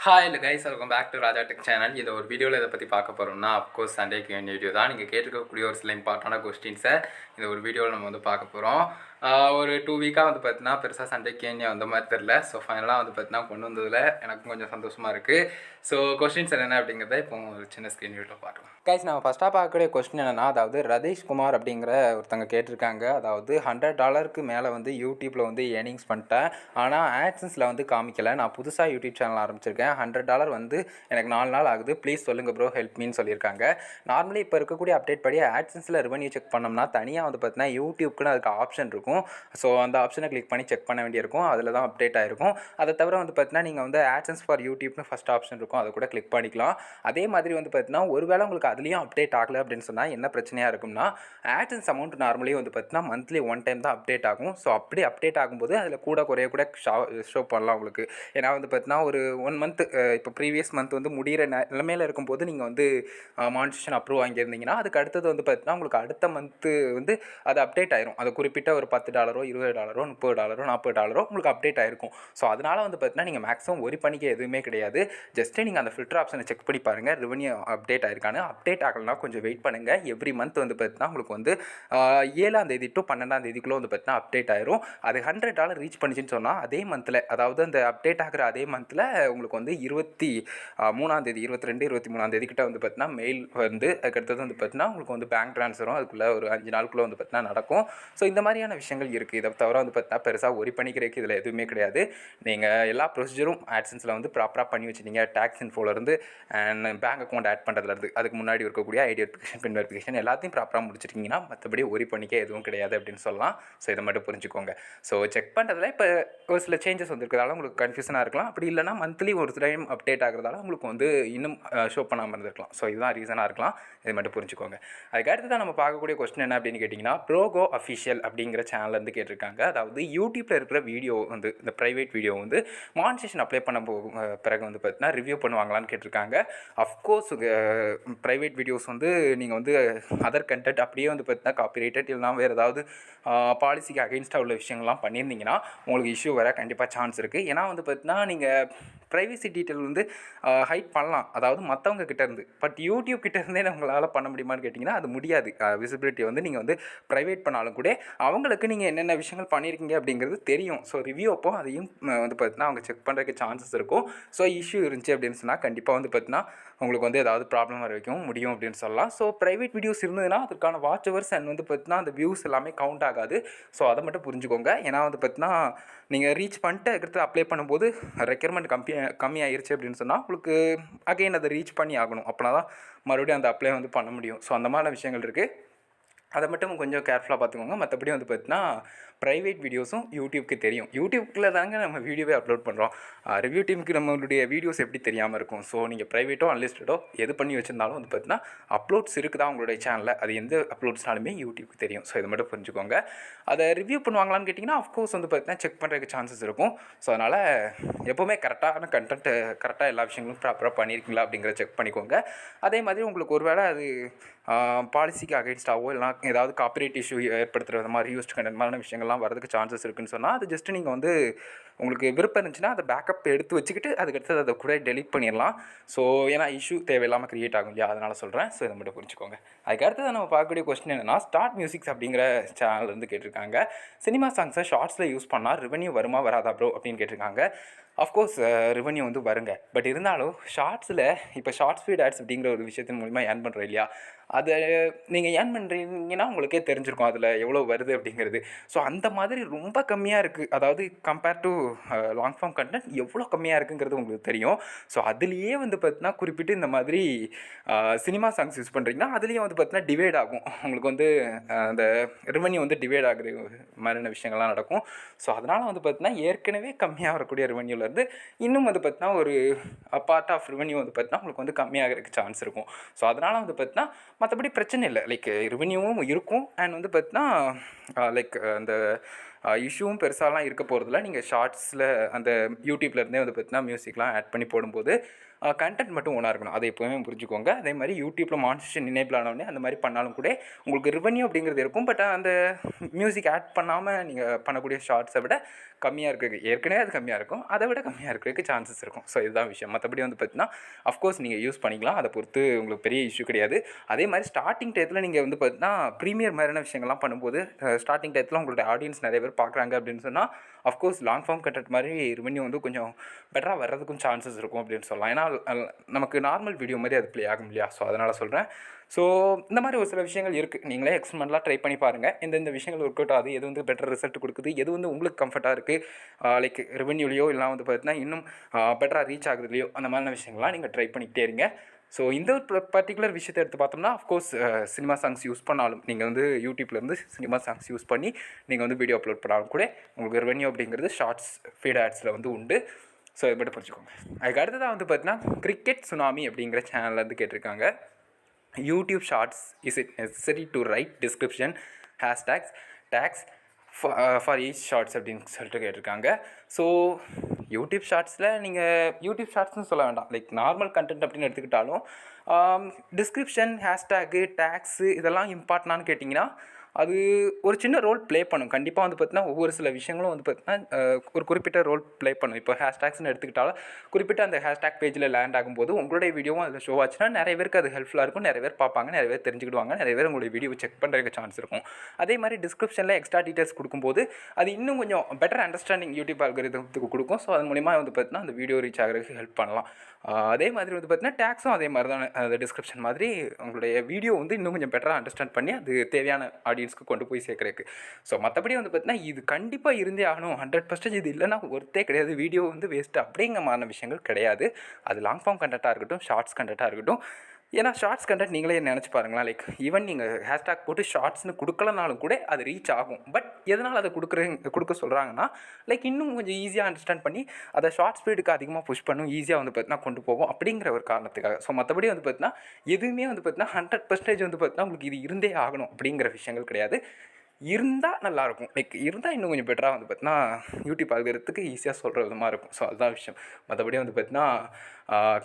Hi இல்லை guys, welcome back to Raja tech channel. இதை ஒரு வீடியோவில் இதை பற்றி பார்க்க போகிறோம்னா அஃப்கோர்ஸ் சண்டேக்கு வேண்டிய வீடியோ தான். நீங்கள் கேட்டிருக்கக்கூடிய ஒரு சில இம்பார்ட்டண்டான கொஸ்டின்ஸை இந்த ஒரு வீடியோவில் நம்ம வந்து பார்க்க போகிறோம். ஒரு 2 வீக்காக வந்து பார்த்தீங்கன்னா பெருசாக சண்டே கேள்வி வந்த மாதிரி தெரில. ஸோ ஃபைனலாக வந்து பார்த்தீங்கன்னா கொண்டு வந்ததில் எனக்கும் கொஞ்சம் சந்தோஷமாக இருக்குது. ஸோ கொஸ்டின்ஸ் என்னென்ன அப்படிங்கிறத இப்போ ஒரு சின்ன ஸ்க்ரீன் வீடியோவில் பார்க்கலாம். கைஸ், நம்ம ஃபஸ்ட்டாக பார்க்கக்கூடிய கொஸ்டின் என்னென்னா, அதாவது ரதீஷ் குமார் அப்படிங்கிற ஒருத்தங்க கேட்டிருக்காங்க. அதாவது $100 மேலே வந்து யூடியூப்பில் வந்து ஏர்னிங்ஸ் பண்ணிட்டேன், ஆனால் ஆட்சன்ஸில் வந்து காமிக்கலை. நான் புதுசாக யூடியூப் சேனல் ஆரம்பிச்சிருக்கேன். $100 வந்து எனக்கு 4 நாள் ஆகுது. ப்ளீஸ் சொல்லுங்கள் ப்ரோ, ஹெல்ப் மீன்னு சொல்லியிருக்காங்க. நார்மலி இப்போ இருக்கக்கூடிய அப்டேட் படி ஆட்சன்ஸில் ரெவன்யூ செக் பண்ணோம்னா தனியாக வந்து பார்த்தீங்கன்னா யூடியூப்க்குன்னு அதுக்கு ஆப்ஷன் இருக்கும். ஸோ அந்த ஆப்ஷனை கிளிக் பண்ணி செக் பண்ண வேண்டியிருக்கும். அதில் தான் அப்டேட் ஆகிருக்கும். அதை தவிர வந்து பார்த்தீங்கன்னா நீங்கள் வந்து ஆட்சன்ஸ் ஃபார் யூடியூப்னு ஃபஸ்ட் ஆப்ஷன் இருக்கும், அதை கூட கிளிக் பண்ணிக்கலாம். அதே மாதிரி வந்து பார்த்தீங்கன்னா ஒருவேளை உங்களுக்கு அதுலேயும் அப்டேட் ஆகலை அப்படின்னு சொன்னால் என்ன பிரச்சனையாக இருக்கும்னா, ஆட்சன்ஸ் அமௌண்ட் நார்மலி வந்து பார்த்தீங்கன்னா மந்த்லி 1 டைம் தான் அப்டேட் ஆகும். ஸோ அப்படி அப்டேட் ஆகும்போது அதில் கூட குறைய கூட ஷோ பண்ணலாம் உங்களுக்கு. ஏன்னா வந்து பார்த்தீங்கன்னா ஒரு 1 மந்த் இப்போ ப்ரீவியஸ் மந்த் வந்து முடிகிற நிலைமையில் இருக்கும்போது நீங்கள் வந்து மானிட்டேஷன் அப்ரூவ் வாங்கியிருந்தீங்கன்னா அதுக்கு அடுத்தது வந்து பார்த்தீங்கன்னா உங்களுக்கு அடுத்த மந்த்து வந்து அது அப்டேட் ஆயிரும். அது குறிப்பிட்ட ஒரு $10 $20 $30 $40 உங்களுக்கு அப்டேட் ஆகிருக்கும். ஸோ அதனால் வந்து பார்த்தீங்கன்னா நீங்கள் மேக்ஸிமம் ஒரி பண்ணிக்க எதுவுமே கிடையாது. ஜஸ்ட்டு நீங்கள் அந்த ஃபில்டர் ஆப்ஷனை செக் பண்ணி பாருங்கள், ரெவன்யூ அப்டேட் ஆகிருக்கான்னு. அப்டேட் ஆகலைன்னா கொஞ்சம் வெயிட் பண்ணுங்கள். எவ்ரி மந்த் வந்து பார்த்தீங்கன்னா உங்களுக்கு வந்து 7ஆம் தேதி டு 12ஆம் தேதிக்குள்ளே வந்து பார்த்தீங்கன்னா அப்டேட் ஆயிரும். அது $100 ரீச் பண்ணிச்சுன்னு சொன்னால் அதே மந்தில், அதாவது அந்த அப்டேட் ஆகிற அதே மந்தில் உங்களுக்கு வந்து 23ஆம் தேதி 22 23ஆம் தேதி கிட்ட வந்து பார்த்தீங்கன்னா மெயில் வந்து அதுக்கடுத்தது வந்து பார்த்தீங்கன்னா உங்களுக்கு வந்து பேங்க் ட்ரான்ஸ்ஃபரும் அதுக்குள்ளே ஒரு 5 நாளுக்குள்ளே வந்து பார்த்தீங்கன்னா நடக்கும். ஸோ இந்த மாதிரியான விஷயங்கள் இருக்குது. இதை தவிர வந்து பார்த்தீங்கன்னா பெருசாக ஒரி பண்ணிக்கிறதுக்கு இதில் எதுவுமே கிடையாது. நீங்கள் எல்லா ப்ரொசீஜரும் ஆட்சன்ஸில் வந்து ப்ராப்பராக பண்ணி வச்சுட்டீங்க. டேக்ஸ் இன்ஃபோலேருந்து அண்ட் பேங்க் அக்கௌண்ட் ஆட் பண்ணுறதுலேருந்து அதுக்கு முன்னாடி இருக்கக்கூடிய ஐடி வெரிஃபிகேஷன், பின் வெரிஃபிகேஷன் எல்லாத்தையும் ப்ராப்பராக முடிச்சிட்டிங்கன்னா மற்றபடி ஒரி பண்ணிக்க எதுவும் கிடையாது அப்படின்னு சொல்லலாம். ஸோ இதை மட்டும் புரிஞ்சுக்கோங்க. ஸோ செக் பண்ணுறதுல இப்போ ஒரு சில சேஞ்சஸ் வந்துருக்கிறதால உங்களுக்கு கன்ஃபியூஷனாக இருக்கலாம். அப்படி இல்லைனா மந்த்லி ஒரு டைம் அப்டேட் ஆகிறதால உங்களுக்கு வந்து இன்னும் ஷோ பண்ணாமல் இருந்திருக்கலாம். ஸோ இதுதான் ரீசனாக இருக்கலாம். இதை மட்டும் புரிஞ்சுக்கோங்க. அதுக்கு அடுத்து தான் நம்ம பார்க்கக்கூடிய கொஸ்டின் என்ன அப்படின்னு கேட்டிங்கன்னா, ப்ரோகோ அஃபிஷியல் அப்படிங்கிற சேனல்லேருந்து கேட்டிருக்காங்க. அதாவது யூடியூப்பில் இருக்கிற வீடியோ வந்து இந்த ப்ரைவேட் வீடியோ வந்து மானிட்டேஷன் அப்ளை பண்ண பிறகு வந்து பார்த்தீங்கன்னா ரிவ்யூ பண்ணுவாங்களான்னு கேட்டிருக்காங்க. அஃப்கோர்ஸ் ப்ரைவேட் வீடியோஸ் வந்து நீங்கள் வந்து அதர் கண்டென்ட் அப்படியே வந்து பார்த்தீங்கன்னா காப்பிரைட்டட் இல்லைனா வேறு ஏதாவது பாலிசிக்கு அகெயின்ஸ்டாக உள்ள விஷயங்கள்லாம் பண்ணியிருந்தீங்கன்னா உங்களுக்கு இஷ்யூ வர கண்டிப்பாக சான்ஸ் இருக்குது. ஏன்னா வந்து பார்த்தீங்கன்னா நீங்கள் ப்ரைவசி டீட்டெயில் வந்து ஹைட் பண்ணலாம், அதாவது மற்றவங்க கிட்டேருந்து. பட் யூடியூப் கிட்டேருந்தே உங்களால் பண்ண முடியுமான்னு கேட்டிங்கன்னா அது முடியாது. விசிபிலிட்டி வந்து நீங்கள் வந்து ப்ரைவேட் பண்ணாலும் கூட அவங்களுக்கு நீங்கள் என்னென்ன விஷயங்கள் பண்ணியிருக்கீங்க அப்படிங்கிறது தெரியும். ஸோ ரிவ்யூ அப்போ அதையும் வந்து பார்த்தீங்கன்னா அவங்க செக் பண்ணுறதுக்கு சான்சஸ் இருக்கும். ஸோ இஷ்யூ இருந்துச்சு அப்படின்னு சொன்னால் கண்டிப்பாக வந்து பார்த்தீங்கன்னா உங்களுக்கு வந்து ஏதாவது ப்ராப்ளம் வர வைக்கவும் முடியும் அப்படின்னு சொல்லலாம். ஸோ ப்ரைவேட் வீடியோஸ் இருந்ததுன்னா அதுக்கான வாட்ச் ஹவர்ஸ் அண்ட் வந்து பார்த்தீங்கன்னா அந்த வியூஸ் எல்லாமே கவுண்ட் ஆகாது. ஸோ அதை மட்டும் புரிஞ்சுக்கோங்க. ஏன்னா வந்து பார்த்தீங்கன்னா நீங்கள் ரீச் பண்ணிட்டு அதுக்கடுத்து அப்ளை பண்ணும்போது ரெக்யர்மெண்ட் கம்மியாயிருச்சு அப்படின்னு சொன்னால் உங்களுக்கு அகைன் அதை ரீச் பண்ணி ஆகணும். அப்படின்னா தான் மறுபடியும் அந்த அப்ளை வந்து பண்ண முடியும். ஸோ அந்த மாதிரி விஷயங்கள் இருக்குது. அதை மட்டும் கொஞ்சம் கேர்ஃபுல்லாக பார்த்துக்கோங்க. மற்றபடி வந்து பார்த்தீங்கன்னா ப்ரைவேட் வீடியோஸும் யூடியூப்க்கு தெரியும். யூடியூப்பில் தாங்க நம்ம வீடியோவே அப்லோட் பண்ணுறோம். ரிவ்யூ டீமுக்கு நம்மளுடைய வீடியோஸ் எப்படி தெரியாமல் இருக்கும்? ஸோ நீங்கள் ப்ரைவேட்டோ அன்லிஸ்டடோ எது பண்ணி வச்சுருந்தாலும் வந்து பார்த்தீங்கன்னா அப்லோட்ஸ் இருக்குதா உங்களுடைய சேனலில், அது எந்த அப்லோட்ஸ்னாலுமே யூடியூப்க்கு தெரியும். ஸோ இதை மட்டும் புரிஞ்சுக்கோங்க. அதை ரிவ்யூ பண்ணுவாங்களான்னு கேட்டிங்கன்னா அஃப்கோர்ஸ் வந்து பார்த்தீங்கன்னா செக் பண்ணுறதுக்கு சான்சஸ் இருக்கும். ஸோ அதனால் எப்போவுமே கரெக்டான கண்டென்ட்டு கரெக்டாக எல்லா விஷயங்களும் ப்ராப்பராக பண்ணியிருக்கீங்களா அப்படிங்கிறத செக் பண்ணிக்கோங்க. அதே மாதிரி உங்களுக்கு ஒரு வேளை அது பாலிசிக்கு அகெயின்ஸ்டாவோ இல்லைனா ஏதாவது காப்பிரைட் இஷ்யூ ஏற்படுத்துகிற மாதிரி யூஸ்ட் கண்டென்ட் மாதிரியான விஷயங்கள்லாம் வரதுக்கு சான்சஸ் இருக்குன்னு சொன்னால் அது ஜஸ்ட்டு நீங்கள் வந்து உங்களுக்கு விருப்பம் இருந்துச்சுன்னா அதை பேக்கப் எடுத்து வச்சுக்கிட்டு அதுக்கடுத்து அதை கூட டெலிட் பண்ணிடலாம். ஸோ ஏன்னா இஷ்யூ தேவையில்லாமல் க்ரியேட் ஆகும் இல்லையா, அதனால் சொல்கிறேன். ஸோ இதை மட்டும் புரிஞ்சுக்கோங்க. அதுக்கு அடுத்தது நம்ம பார்க்கக்கூடிய கொஸ்டின் என்னென்னா, ஸ்டார்ட் மியூசிக்ஸ் அப்படிங்கிற சேனல்லேருந்து கேட்டிருக்காங்க. சினிமா சாங்ஸை ஷார்ட்ஸில் யூஸ் பண்ணால் ரெவன்யூ வருமா வராதா ப்ரோ அப்படின்னு கேட்டிருக்காங்க. அஃப்கோர்ஸ் ரெவன்யூ வந்து வருங்க. பட் இருந்தாலும் ஷார்ட்ஸில் இப்போ ஷார்ட்ஸ் ஃபீட் ஆட்ஸ் அப்படிங்கிற ஒரு விஷயத்தின் மூலிமா ஏர்ன் பண்ணுறோம் இல்லையா, அதை நீங்கள் ஏர்ன் பண்ணுறீங்கன்னா உங்களுக்கே தெரிஞ்சிருக்கும் அதில் எவ்வளோ வருது அப்படிங்கிறது. ஸோ அந்த மாதிரி ரொம்ப கம்மியாக இருக்குது. அதாவது compare to long form content எவ்வளோ கம்மியாக இருக்குங்கிறது உங்களுக்கு தெரியும். ஸோ அதுலேயே வந்து பார்த்தீங்கன்னா குறிப்பிட்டு இந்த மாதிரி சினிமா சாங்ஸ் யூஸ் பண்ணுறீங்கன்னா அதுலேயும் வந்து பார்த்தீங்கன்னா டிவைட் ஆகும். உங்களுக்கு வந்து அந்த ரெவன்யூ வந்து டிவைட் ஆகுற மாதிரியான விஷயங்கள்லாம் நடக்கும். ஸோ அதனால் வந்து பார்த்தீங்கன்னா ஏற்கனவே கம்மியாக வரக்கூடிய ரெவன்யூலேருந்து இன்னும் வந்து பார்த்தீங்கன்னா ஒரு பார்ட் ஆஃப் ரெவன்யூ வந்து பார்த்தீங்கன்னா உங்களுக்கு வந்து கம்மியாகிறதுக்கு சான்ஸ் இருக்கும். ஸோ அதனால் வந்து பார்த்தீங்கன்னா மற்றபடி பிரச்சனை இல்லை. லைக் ரெவன்யூவும் இருக்கும் அண்ட் வந்து பார்த்தீங்கன்னா லைக் அந்த இஷ்யூவும் பெருசாலாம் இருக்க போகிறதில்ல. நீங்கள் ஷார்ட்ஸில் அந்த யூடியூப்லேருந்தே வந்து பார்த்தீங்கன்னா மியூசிக்லாம் ஆட் பண்ணி போடும்போது கண்டென்ட் மட்டும் ஓனாக இருக்கணும். அதை எப்போவுமே புரிஞ்சுக்கோங்க. அதே மாதிரி யூடியூப்பில் மானிட்டேஷன் எனேபிள் ஆனவுடனே அந்த மாதிரி பண்ணாலும் கூட உங்களுக்கு ரெவென்யூ அப்படிங்கிறது இருக்கும். பட் அந்த மியூசிக் ஆட் பண்ணாமல் நீங்கள் பண்ணக்கூடிய ஷார்ட்ஸை விட கம்மியாக இருக்கிறதுக்கு ஏற்கனவே அது கம்மியாக இருக்கும். அதை விட கம்மியாக இருக்கிறதுக்கு சான்சஸ் இருக்கும். ஸோ இதுதான் விஷயம். மற்றபடி வந்து பார்த்தீங்கன்னா அஃப்கோர்ஸ் நீங்கள் யூஸ் பண்ணிக்கலாம். அதை பொறுத்து உங்களுக்கு பெரிய இஷ்யூ கிடையாது. அதே மாதிரி ஸ்டார்டிங் டயத்தில் நீங்கள் வந்து பார்த்தீங்கன்னா ப்ரீமியர் மாதிரியான விஷயங்கள்லாம் பண்ணும்போது ஸ்டார்டிங் டயத்தில் உங்களோட ஆடியன்ஸ் நிறைய பேர் பார்க்குறாங்க அப்படின்னு சொன்னால் அஃப்கோர்ஸ் லாங் ஃபார்ம் கண்டென்ட் மாதிரி ரெவென்யூ வந்து கொஞ்சம் பெட்டராக வர்றதுக்கும் சான்சஸ் இருக்கும் அப்படின்னு சொல்லலாம். ஏன்னா நமக்கு நார்மல் வீடியோ மாதிரி அது ப்ளே ஆகும் இல்லையா? ஸோ அதனால் சொல்கிறேன். ஸோ இந்த மாதிரி ஒரு சில விஷயங்கள் இருக்குது. நீங்களே எக்ஸ்பெரிமெண்ட்லாம் ட்ரை பண்ணி பாருங்கள். இந்த விஷயங்கள் ஒர்க் அவுட் ஆகுது, எது வந்து பெட்டர் ரிசல்ட் கொடுக்குது, எது வந்து உங்களுக்கு கம்ஃபர்ட்டாக இருக்குது, லைக் ரெவென்யூலையோ இல்லை வந்து பார்த்தீங்கன்னா இன்னும் பெட்டராக ரீச் ஆகுதுலையோ அந்த மாதிரியான விஷயங்கள்லாம் நீங்கள் ட்ரை பண்ணிக்கிட்டே இருங்க. ஸோ இந்த ஒரு பர்டிகுலர் விஷயத்தை எடுத்து பார்த்தோம்னா அஃப்கோர்ஸ் சினிமா சாங்ஸ் யூஸ் பண்ணாலும் நீங்கள் வந்து யூடியூப்லேருந்து சினிமா சாங்ஸ் யூஸ் பண்ணி நீங்கள் வந்து வீடியோ அப்லோட் பண்ணாலும் கூட உங்களுக்கு ரெவென்யூ அப்படிங்கிறது ஷார்ட்ஸ் ஃபீட் ஆட்ஸில் வந்து உண்டு. ஸோ இது மட்டும் புரிஞ்சுக்கோங்க. அதுக்கு அடுத்ததாக வந்து பார்த்தீங்கன்னா கிரிக்கெட் சுனாமி அப்படிங்கிற சேனல்லேருந்து கேட்டிருக்காங்க. YouTube shorts is it necessary to write description hashtags tags for each shorts அப்படின்னு சொல்லிட்டு கேட்டிருக்காங்க. ஸோ யூடியூப் ஷார்ட்ஸில் நீங்கள் யூடியூப் ஷார்ட்ஸ்னு சொல்ல வேண்டாம், லைக் நார்மல் கண்டென்ட் அப்படின்னு எடுத்துக்கிட்டாலும் டிஸ்கிரிப்ஷன் ஹேஷ்டேக்கு டேக்ஸு இதெல்லாம் இம்பார்ட்டனானு கேட்டிங்கன்னா அது ஒரு சின்ன ரோல் ப்ளே பண்ணும். கண்டிப்பாக வந்து பார்த்தீங்கன்னா ஒவ்வொரு சில விஷயங்களும் வந்து பார்த்தீங்கன்னா ஒரு குறிப்பிட்ட ரோல் ப்ளே பண்ணும். இப்போ ஹேஷ்டேக்ஸ்னு எடுத்துக்கிட்டாலும் குறிப்பிட்ட அந்த ஹேஷ்டேக் பேஜில் லேண்ட் ஆகும்போது உங்களுடைய வீடியோவும் அதில் ஷோ ஆச்சுன்னா நிறைய பேருக்கு அது ஹெல்ப்ஃபுல்லாக இருக்கும். நிறைய பேர் பார்ப்பாங்க, நிறைய பேர் தெரிஞ்சுக்கிடுவாங்க, நிறைய பேர் உங்களுடைய வீடியோ செக் பண்ணுறதுக்கு சான்ஸ் இருக்கும். அதே மாதிரி டிஸ்கிரிப்ஷனில் எக்ஸ்ட்ரா டீட்டெயில்ஸ் கொடுக்கும்போது அது இன்னும் கொஞ்சம் பெட்டர் அண்டர்ஸ்டாண்டிங் யூடியூப் அல்காரிதத்துக்கு கொடுக்கும். ஸோ அது மூலிமா வந்து பார்த்தீங்கன்னா அந்த வீடியோ ரீச் ஆகிறதுக்கு ஹெல்ப் பண்ணலாம். அதே மாதிரி வந்து பார்த்தீங்கன்னா டேக்ஸும் அதே மாதிரி தான். அந்த டிஸ்கிரிப்ஷன் மாதிரி உங்களுடைய வீடியோ வந்து இன்னும் கொஞ்சம் பெட்டராக அண்டர்ஸ்டாண்ட் பண்ணி அது தேவையான ஆடியன்ஸ்க்கு கொண்டு போய் சேர்க்குறதுக்கு. ஸோ மற்றபடி வந்து பார்த்தீங்கன்னா இது கண்டிப்பாக இருந்தே ஆகணும், 100% இது இல்லைனா ஒர்த்தே கிடையாது, வீடியோ வந்து வேஸ்ட்டு அப்படிங்கிற மாதிரி விஷயங்கள் கிடையாது. அது லாங் ஃபார்ம் கண்டென்ட்டாக இருக்கட்டும், ஷார்ட்ஸ் கண்டென்ட்டாக இருக்கட்டும். ஏன்னா ஷார்ட்ஸ் கண்டென்ட் நீங்களே நினச்சி பாருங்களேன், லைக் ஈவன் நீங்கள் ஹேஷ்டாக் போட்டு ஷார்ட்ஸ்னு கொடுக்கலனாலும் கூட அது ரீச் ஆகும். பட் எதனால் அதை கொடுக்க சொல்கிறாங்கன்னா லைக் இன்னும் கொஞ்சம் ஈஸியாக அண்டர்ஸ்டாண்ட் பண்ணி அதை ஷார்ட் ஸ்பீடுக்கு அதிகமாக புஷ் பண்ணும், ஈஸியாக வந்து பார்த்தீங்கன்னா கொண்டு போகும் அப்படிங்கிற ஒரு காரணத்துக்காக. ஸோ மற்றபடி வந்து பார்த்தீங்கன்னா எதுவுமே வந்து பார்த்தீங்கன்னா 100% வந்து பார்த்தீங்கன்னா உங்களுக்கு இது இருந்தே ஆகணும் அப்படிங்கிற விஷயங்கள் கிடையாது. இருந்தால் நல்லாயிருக்கும், லைக் இருந்தால் இன்னும் கொஞ்சம் பெட்டராக வந்து பார்த்தீங்கன்னா யூடியூப் ஆகிறதுக்கு ஈஸியாக சொல்கிற விதமாக இருக்கும். ஸோ அதுதான் விஷயம். மற்றபடி வந்து பார்த்தீங்கன்னா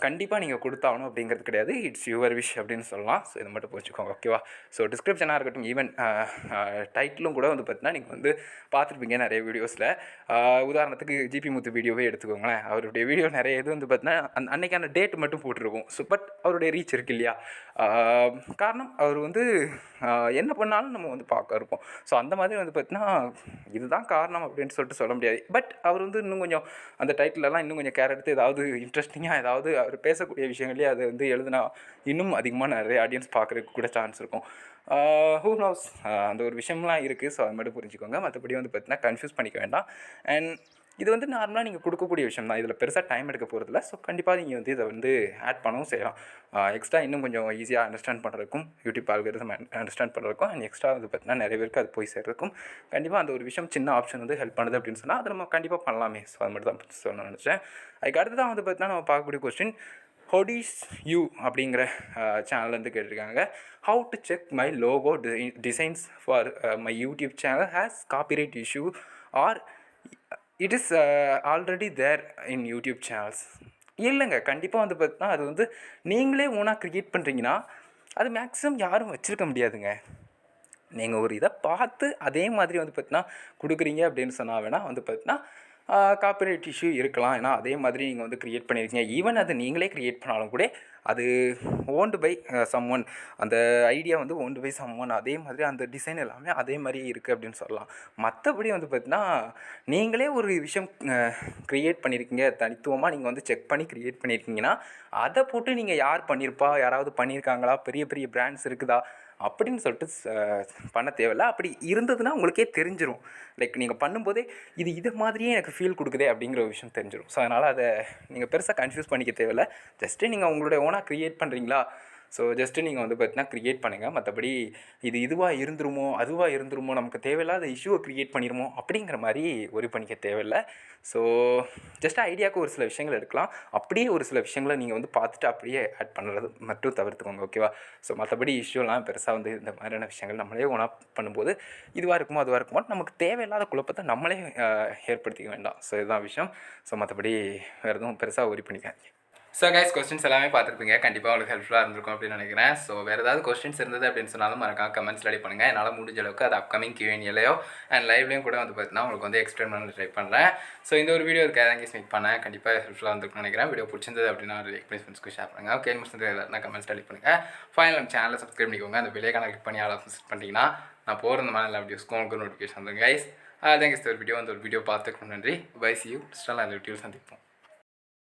கண்டிப்பாக நீங்கள் கொடுத்தாகணும் அப்படிங்கிறது கிடையாது. இட்ஸ் யுவர் விஷ் அப்படின்னு சொல்லலாம். ஸோ இதை மட்டும் புரிஞ்சுக்கோங்க, ஓகேவா? ஸோ டிஸ்கிரிப்ஷனாக இருக்கட்டும், ஈவன் டைட்டிலும் கூட வந்து பார்த்தீங்கன்னா நீங்கள் வந்து பார்த்துருப்பீங்க நிறைய வீடியோஸில். உதாரணத்துக்கு ஜிபி முத்து வீடியோவே எடுத்துக்கோங்களேன். அவருடைய வீடியோ நிறைய இது வந்து பார்த்தீங்கன்னா அன்றைக்கான டேட் மட்டும் போட்டிருக்கும். ஸோ பட் அவருடைய ரீச் இருக்கு இல்லையா? காரணம் அவர் வந்து என்ன பண்ணாலும் நம்ம வந்து பார்க்க இருப்போம். ஸோ அந்த மாதிரி வந்து பார்த்தீங்கன்னா இதுதான் காரணம் அப்படின்னு சொல்லிட்டு சொல்ல முடியாது. பட் அவர் வந்து இன்னும் கொஞ்சம் அந்த டைட்டிலெல்லாம் இன்னும் கொஞ்சம் கேர் எடுத்து ஏதாவது இன்ட்ரெஸ்டிங்காக ஏதாவது அவர் பேசக்கூடிய விஷயங்களே அது வந்து எழுதுனா இன்னும் அதிகமாக நிறைய ஆடியன்ஸ் பார்க்குறதுக்கு கூட சான்ஸ் இருக்கும். ஹூ நோஸ், அந்த ஒரு விஷயம்லாம் இருக்குது. ஸோ அது மட்டும் புரிஞ்சுக்கோங்க. மற்றபடி வந்து பார்த்தீங்கன்னா கன்ஃபியூஸ் பண்ணிக்க வேண்டாம். அண்ட் இது வந்து நார்மலாக நீங்கள் கொடுக்கக்கூடிய விஷயம் தான். இதில் பெருசாக டைம் எடுக்க போகிறதில்ல. ஸோ கண்டிப்பாக நீங்கள் வந்து இதை வந்து ஆட் பண்ணவும் செய்யலாம். எக்ஸ்ட்ரா இன்னும் கொஞ்சம் ஈஸியாக அண்டர்ஸ்டாண்ட் பண்ணுறதுக்கும், யூடியூப் ஆல்காரிதம் அண்டர்ஸ்டாண்ட் பண்ணுறதுக்கும், அண்ட் எக்ஸ்ட்ரா வந்து பார்த்தீங்கன்னா நிறைய பேருக்கு அது போய் சேர்றதுக்கும் கண்டிப்பாக அந்த ஒரு விஷயம் சின்ன ஆப்ஷன் வந்து ஹெல்ப் பண்ணுது அப்படின்னு சொன்னால் அதை நம்ம கண்டிப்பாக பண்ணலாமே. ஸோ அது மட்டும் தான் சொல்ல நினச்சேன். அதுக்கு அடுத்து தான் வந்து பார்த்தீங்கன்னா நம்ம பார்க்கக்கூடிய கொஸ்டின் ஹோடிஸ் யூ அப்படிங்கிற சேனல்லேருந்து கேட்டிருக்காங்க. How to check my logo designs for my YouTube channel has copyright issue or it is already there in YouTube channels? இல்லைங்க, கண்டிப்பாக வந்து பார்த்தீங்கன்னா அது வந்து நீங்களே ஓனாக க்ரியேட் பண்ணுறீங்கன்னா அது மேக்ஸிமம் யாரும் வச்சுருக்க முடியாதுங்க. நீங்கள் ஒரு இதை பார்த்து அதே மாதிரி வந்து பார்த்தீங்கன்னா கொடுக்குறீங்க அப்படின்னு சொன்னால் வேணால் வந்து பார்த்தீங்கன்னா காப்பிரைட் இஷ்யூ இருக்கலாம். ஏன்னா அதே மாதிரி நீங்கள் வந்து க்ரியேட் பண்ணியிருக்கீங்க. ஈவன் அது நீங்களே க்ரியேட் பண்ணாலும் கூட அது ஓன்டு பை சம்ஒன், அந்த ஐடியா வந்து ஓன்டு பை சம்ஒன், அதே மாதிரி அந்த டிசைன் எல்லாமே அதே மாதிரி இருக்குது அப்படின்னு சொல்லலாம். மற்றபடி வந்து பார்த்தீங்கன்னா நீங்களே ஒரு விஷயம் க்ரியேட் பண்ணியிருக்கீங்க, தனித்துவமாக நீங்கள் வந்து செக் பண்ணி க்ரியேட் பண்ணியிருக்கீங்கன்னா அதை போட்டு நீங்கள் யார் பண்ணியிருப்பா, யாராவது பண்ணியிருக்காங்களா, பெரிய பெரிய பிராண்ட்ஸ் இருக்குதா அப்படின்னு சொல்லிட்டு பண்ண தேவையில்ல. அப்படி இருந்ததுன்னா உங்களுக்கே தெரிஞ்சிடும். லைக் நீங்கள் பண்ணும்போதே இது மாதிரியே எனக்கு ஃபீல் கொடுக்குதே அப்படிங்கிற ஒரு விஷயம் தெரிஞ்சிடும். ஸோ அதனால் அதை நீங்கள் பெருசாக கன்ஃபியூஸ் பண்ணிக்க தேவையில்ல. ஜஸ்ட்டு நீங்கள் உங்களுடைய ஓனாக க்ரியேட் பண்ணுறீங்களா, ஸோ ஜஸ்ட்டு நீங்கள் வந்து பார்த்தீங்கன்னா க்ரியேட் பண்ணுங்கள். மற்றபடி இது இதுவாக இருந்துருமோ அதுவாக இருந்துருமோ நமக்கு தேவையில்லாத இஷ்யூவை க்ரியேட் பண்ணிடுமோ அப்படிங்கிற மாதிரி ஒரி பண்ணிக்க தேவையில்லை. ஸோ ஜஸ்ட் ஐடியாவுக்கு ஒரு சில விஷயங்கள் எடுக்கலாம். அப்படியே ஒரு சில விஷயங்களை நீங்கள் வந்து பார்த்துட்டு அப்படியே ஆட் பண்ணுறது மட்டும் தவிர்த்துக்கோங்க, ஓகேவா? ஸோ மற்றபடி இஷ்யூலாம் பெருசாக வந்து இந்த மாதிரியான விஷயங்கள் நம்மளே ஓனாக பண்ணும்போது இதுவாக இருக்குமோ அதுவாக இருக்குமோ நமக்கு தேவையில்லாத குழப்பத்தை நம்மளே ஏற்படுத்திக்க வேண்டாம். ஸோ இதுதான் விஷயம். ஸோ மற்றபடி வேறு எதுவும் பெருசாக ஒரி பண்ணிக்காதீங்க. ஸோ கைஸ், கொஸ்டின்ஸ் எல்லாமே பார்த்துருப்பீங்க. கண்டிப்பாக உங்களுக்கு ஹெல்ப்ஃபுல்லாக இருந்திருக்கும் அப்படின்னு நினைக்கிறேன். ஸோ வேறு ஏதாவது கொஸ்டின்ஸ் இருந்தது அப்படின்னு சொன்னாலும் மறக்காம கமெண்ட்ஸ் ரெடி பண்ணுங்கள். என்னால் முடிஞ்ச அளவுக்கு அது அப்கமிங் Q&Aலையோ அண்ட் லைவ்லையும் கூட வந்து பார்த்தீங்கன்னா உங்களுக்கு வந்து எக்ஸ்பிளைன் பண்ண ட்ரை பண்ணுறேன். ஸோ இந்த ஒரு வீடியோ கேஸ் மீட் பண்ணேன். கண்டிப்பாக ஹெல்ப்ஃபுல்லாக இருந்திருக்கும்னு நினைக்கிறேன். வீடியோ பிடிச்சிருந்தது அப்படின்னா ஒரு எக்ஸ்பீரியன்ஸ்க்கு ஷேர் பண்ணுங்கள். ஓகே, முடிச்சது எல்லாருனா கமெண்ட்ஸ் ரெடி பண்ணுங்கள். ஃபைனல் நம்ம சேனலை சப்ஸ்கிரைப் பண்ணிக்கோங்க. அந்த பெல்லைக்கான கிளிக் பண்ணி ஆல் ஆப்ஷன் செட் பண்ணிட்டீங்கன்னா நான் போகிற இந்த மாதிரி எல்லா வீடியோஸ்க்கும் உங்களுக்கு நோட்டிஃபிகேஷன் வந்துடும் கைஸ். தேங்க்ஸ். ஒரு வீடியோ பார்த்துக்கு நன்றி. Bye, see you. நல்ல வீடியோ சந்திப்போம்.